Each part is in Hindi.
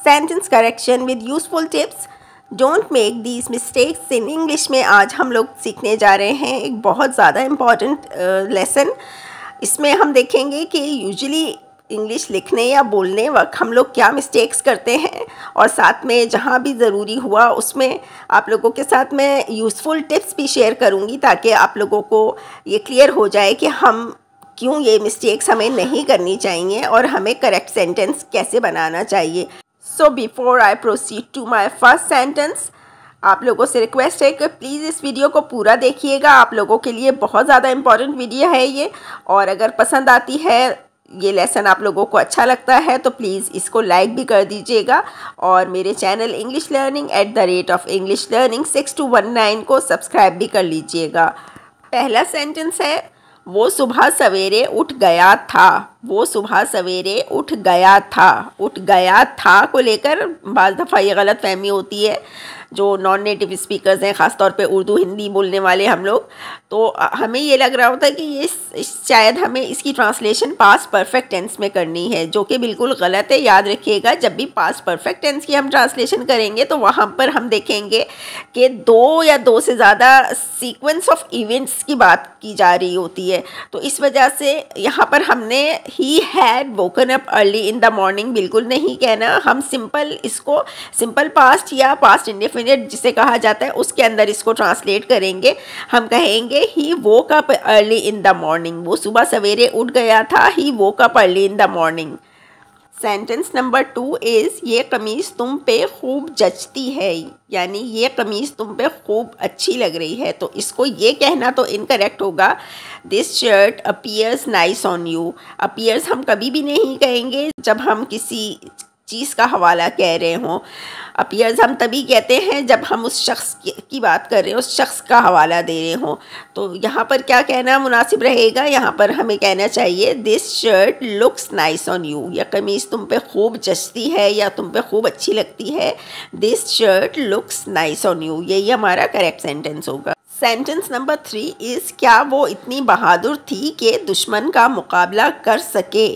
Sentence correction with useful tips. Don't make these mistakes in English में आज हम लोग सीखने जा रहे हैं एक बहुत ज़्यादा इम्पॉर्टेंट लेसन। इसमें हम देखेंगे कि यूजुअली इंग्लिश लिखने या बोलने वक्त हम लोग क्या मिस्टेक्स करते हैं, और साथ में जहाँ भी ज़रूरी हुआ उसमें आप लोगों के साथ मैं यूज़फुल टिप्स भी शेयर करूँगी ताकि आप लोगों को ये क्लियर हो जाए कि हम क्यों ये मिस्टेक्स हमें नहीं करनी चाहिए और हमें करेक्ट सेंटेंस कैसे बनाना चाहिए। So before I proceed to my first sentence, आप लोगों से रिक्वेस्ट है कि प्लीज़ इस वीडियो को पूरा देखिएगा। आप लोगों के लिए बहुत ज़्यादा इम्पॉर्टेंट वीडियो है ये, और अगर पसंद आती है ये लेसन, आप लोगों को अच्छा लगता है तो प्लीज़ इसको लाइक भी कर दीजिएगा, और मेरे channel English learning @English learning 6219 को सब्सक्राइब भी कर लीजिएगा। पहला सेंटेंस है, वो सुबह सवेरे उठ गया था। वो सुबह सवेरे उठ गया था। उठ गया था को लेकर बाज़ दफ़ा ये गलत फहमी होती है जो नॉन नेटिव स्पीकर्स हैं, ख़ास तौर पे उर्दू हिंदी बोलने वाले हम लोग, तो हमें ये लग रहा होता है कि ये शायद हमें इसकी ट्रांसलेशन पास्ट परफेक्ट टेंस में करनी है, जो कि बिल्कुल गलत है। याद रखिएगा, जब भी पास्ट परफेक्ट टेंस की हम ट्रांसलेशन करेंगे तो वहाँ पर हम देखेंगे कि दो या दो से ज़्यादा सीक्वेंस ऑफ इवेंट्स की बात की जा रही होती है। तो इस वजह से यहाँ पर हमने he had woken up early in the morning बिल्कुल नहीं कहना। हम इसको सिंपल पास्ट या पास्ट इंडेफिनिट जिसे कहा जाता है उसके अंदर इसको ट्रांसलेट करेंगे। हम कहेंगे he woke up early in the morning. वो सुबह सवेरे उठ गया था। He woke up early in the morning. Sentence number 2 is, ये कमीज़ तुम पे खूब जचती है, यानी ये कमीज़ तुम पे खूब अच्छी लग रही है। तो इसको ये कहना तो इनकरेक्ट होगा, this shirt appears nice on you. Appears हम कभी भी नहीं कहेंगे जब हम किसी चीज़ का हवाला कह रहे हों। अपीयर्स हम तभी कहते हैं जब हम उस शख्स की बात कर रहे हो, उस शख्स का हवाला दे रहे हों। तो यहाँ पर क्या कहना मुनासिब रहेगा? यहाँ पर हमें कहना चाहिए, this shirt looks nice on you. यह कमीज़ तुम पे खूब जचती है या तुम पे खूब अच्छी लगती है। This shirt looks nice on you, यही हमारा करेक्ट सेंटेंस होगा। सेंटेंस नंबर 3 इज़, क्या वो इतनी बहादुर थी कि दुश्मन का मुकाबला कर सके।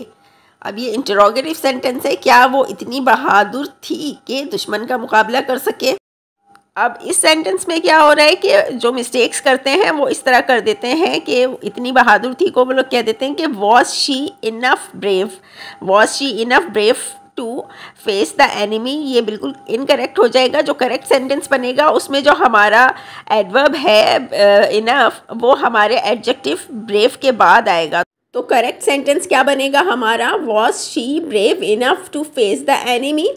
अब ये इंटरोगेटिव सेंटेंस है, क्या वो इतनी बहादुर थी कि दुश्मन का मुकाबला कर सके। अब इस सेंटेंस में क्या हो रहा है कि जो मिस्टेक्स करते हैं वो इस तरह कर देते हैं कि इतनी बहादुर थी को वो लोग कह देते हैं कि was she enough brave. Was she enough brave to face the enemy. ये बिल्कुल इनकरेक्ट हो जाएगा। जो करेक्ट सेंटेंस बनेगा उसमें जो हमारा एडवर्ब है इनफ, वो हमारे एडजेक्टिव ब्रेव के बाद आएगा। तो करेक्ट सेंटेंस क्या बनेगा हमारा? Was she brave enough to face the enemy.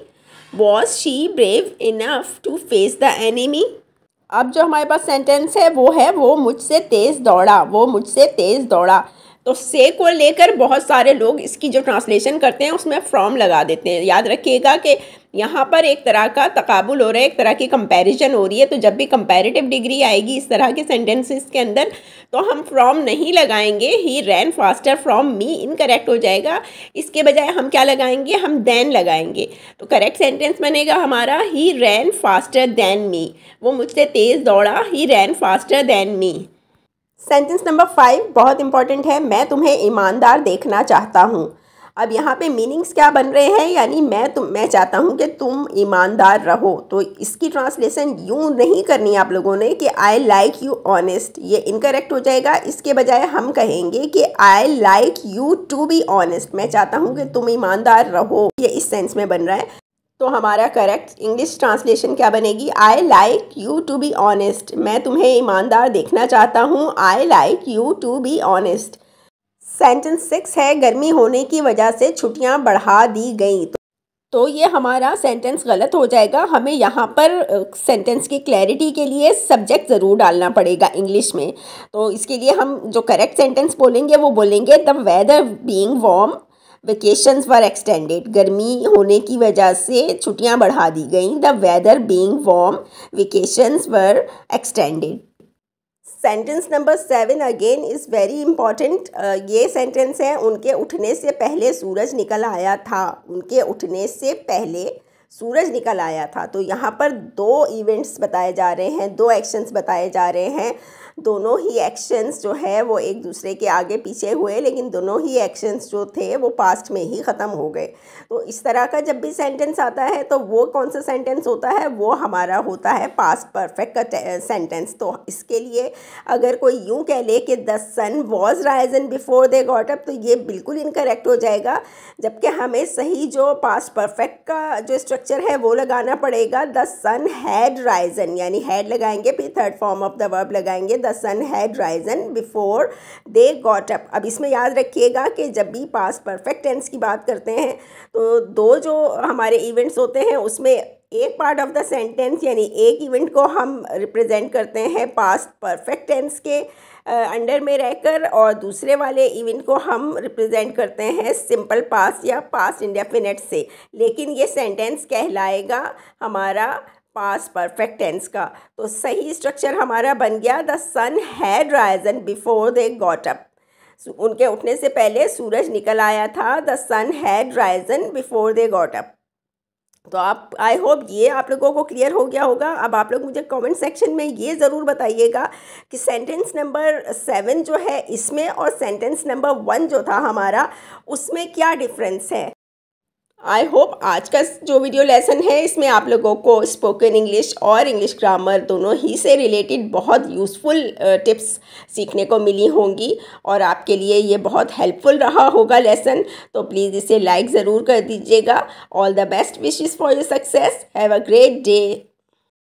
Was she brave enough to face the enemy. अब जो हमारे पास सेंटेंस है वो है, वो मुझसे तेज़ दौड़ा। वो मुझसे तेज़ दौड़ा। तो से को लेकर बहुत सारे लोग इसकी जो ट्रांसलेशन करते हैं उसमें फ्रॉम लगा देते हैं। याद रखिएगा कि यहाँ पर एक तरह का तकाबुल हो रहा है, एक तरह की कंपैरिजन हो रही है। तो जब भी कंपैरेटिव डिग्री आएगी इस तरह के सेंटेंसेस के अंदर तो हम फ्रॉम नहीं लगाएंगे। ही ran faster from me incorrect हो जाएगा। इसके बजाय हम क्या लगाएंगे? हम देन लगाएंगे। तो करेक्ट सेंटेंस बनेगा हमारा, ही रैन फास्टर देन मी। वो मुझसे तेज़ दौड़ा। He ran faster than me. Sentence number 5 बहुत इंपॉर्टेंट है, मैं तुम्हें ईमानदार देखना चाहता हूँ। अब यहाँ पे मीनिंग्स क्या बन रहे हैं, यानी मैं चाहता हूँ कि तुम ईमानदार रहो। तो इसकी ट्रांसलेशन यूँ नहीं करनी आप लोगों ने कि आई लाइक यू ऑनेस्ट, ये इनकरेक्ट हो जाएगा। इसके बजाय हम कहेंगे कि I like you to be honest. मैं चाहता हूँ कि तुम ईमानदार रहो, ये इस सेंस में बन रहा है। तो हमारा करेक्ट इंग्लिश ट्रांसलेशन क्या बनेगी? I like you to be honest. मैं तुम्हें ईमानदार देखना चाहता हूँ। I like you to be honest. Sentence 6 है, गर्मी होने की वजह से छुट्टियाँ बढ़ा दी गई। तो ये हमारा सेंटेंस गलत हो जाएगा। हमें यहाँ पर सेंटेंस की क्लैरिटी के लिए सब्जेक्ट ज़रूर डालना पड़ेगा इंग्लिश में। तो इसके लिए हम जो करेक्ट सेंटेंस बोलेंगे वो बोलेंगे, the weather being warm vacations were extended. गर्मी होने की वजह से छुट्टियां बढ़ा दी गई। The weather being warm vacations were extended. Sentence number 7 again is very important. ये सेंटेंस है, उनके उठने से पहले सूरज निकल आया था। उनके उठने से पहले सूरज निकल आया था। तो यहाँ पर दो इवेंट्स बताए जा रहे हैं, दो एक्शंस बताए जा रहे हैं। दोनों ही एक्शंस जो है वो एक दूसरे के आगे पीछे हुए, लेकिन दोनों ही एक्शंस जो थे वो पास्ट में ही ख़त्म हो गए। तो इस तरह का जब भी सेंटेंस आता है तो वो कौन सा सेंटेंस होता है, वो हमारा होता है पास्ट परफेक्ट का सेंटेंस। तो इसके लिए अगर कोई यूँ कह ले कि the sun was risen before they got up, तो ये बिल्कुल इनकरेक्ट हो जाएगा, जबकि हमें सही जो पास्ट परफेक्ट का जो स्ट्रक्चर है वो लगाना पड़ेगा। द सन हैड राइजन, यानी हैड लगाएंगे, फिर third form of the verb लगाएंगे, the sun had risen before they got up. अब इसमें याद रखिएगा कि जब भी पास्ट परफेक्ट टेंस की बात करते हैं तो दो जो हमारे इवेंट्स होते हैं उसमें एक पार्ट ऑफ द सेंटेंस यानी एक इवेंट को हम रिप्रेजेंट करते हैं पास्ट परफेक्ट टेंस के अंडर में रहकर, और दूसरे वाले इवेंट को हम रिप्रेजेंट करते हैं सिंपल पास्ट या पास्ट इंडेफिनिट से, लेकिन ये सेंटेंस कहलाएगा हमारा पास्ट परफेक्ट टेंस का। तो सही स्ट्रक्चर हमारा बन गया, the sun had risen before they got up. उनके उठने से पहले सूरज निकल आया था। The sun had risen before they got up. तो आप, आई होप ये आप लोगों को क्लियर हो गया होगा। अब आप लोग मुझे कमेंट सेक्शन में ये ज़रूर बताइएगा कि सेंटेंस नंबर 7 जो है इसमें और सेंटेंस नंबर 1 जो था हमारा, उसमें क्या डिफरेंस है। आई होप आज का जो वीडियो लेसन है इसमें आप लोगों को स्पोकन इंग्लिश और इंग्लिश ग्रामर दोनों ही से रिलेटेड बहुत यूज़फुल टिप्स सीखने को मिली होंगी और आपके लिए ये बहुत हेल्पफुल रहा होगा लेसन। तो प्लीज़ इसे लाइक ज़रूर कर दीजिएगा। All the best wishes for your success. Have a great day.